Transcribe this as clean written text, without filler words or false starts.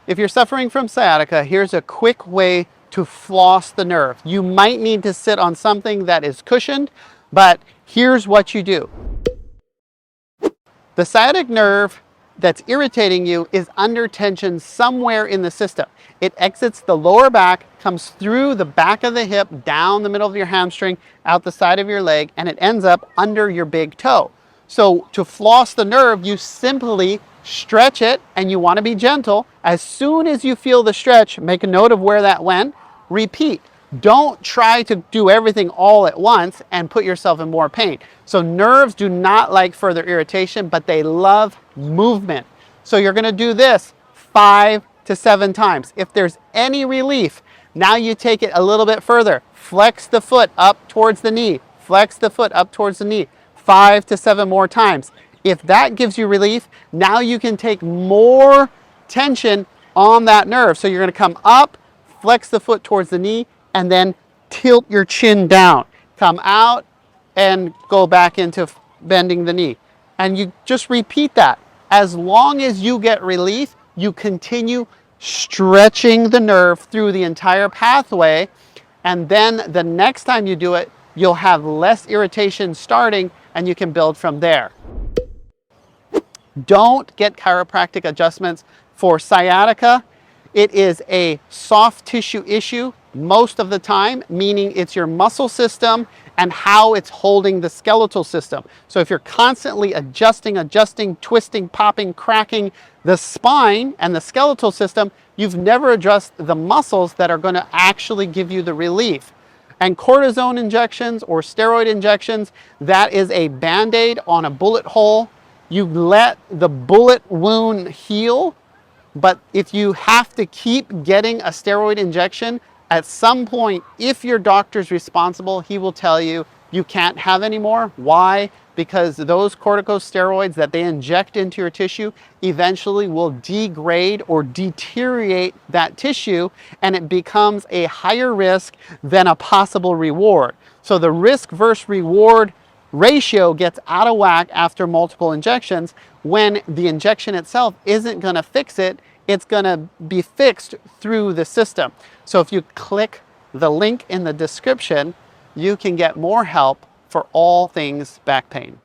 If you're suffering from sciatica, here's a quick way to floss the nerve. You might need to sit on something that is cushioned, but here's what you do. The sciatic nerve that's irritating you is under tension somewhere in the system. It exits the lower back, comes through the back of the hip, down the middle of your hamstring, out the side of your leg, and it ends up under your big toe. So to floss the nerve, you simply stretch it, and you want to be gentle. As soon as you feel the stretch, make a note of where that went, repeat. Don't try to do everything all at once and put yourself in more pain. So nerves do not like further irritation, but they love movement. So you're going to do this 5 to 7 times. If there's any relief, now you take it a little bit further. Flex the foot up towards the knee. Flex the foot up towards the knee. 5 to 7 more times. If that gives you relief, now you can take more tension on that nerve. So you're going to come up, flex the foot towards the knee, and then tilt your chin down. Come out and go back into bending the knee. And you just repeat that. As long as you get relief, you continue stretching the nerve through the entire pathway. And then the next time you do it, you'll have less irritation starting, and you can build from there. Don't get chiropractic adjustments for sciatica. It is a soft tissue issue most of the time, meaning it's your muscle system and how it's holding the skeletal system. So if you're constantly adjusting, twisting, popping, cracking the spine and the skeletal system, you've never addressed the muscles that are going to actually give you the relief. And cortisone injections or steroid injections, that is a Band-Aid on a bullet hole. You let the bullet wound heal, but if you have to keep getting a steroid injection, at some point, if your doctor's responsible, he will tell you you can't have any more. Why? Because those corticosteroids that they inject into your tissue eventually will degrade or deteriorate that tissue, and it becomes a higher risk than a possible reward. So the risk versus reward ratio gets out of whack after multiple injections when the injection itself isn't going to fix it. It's going to be fixed through the system. So if you click the link in the description, you can get more help for all things back pain.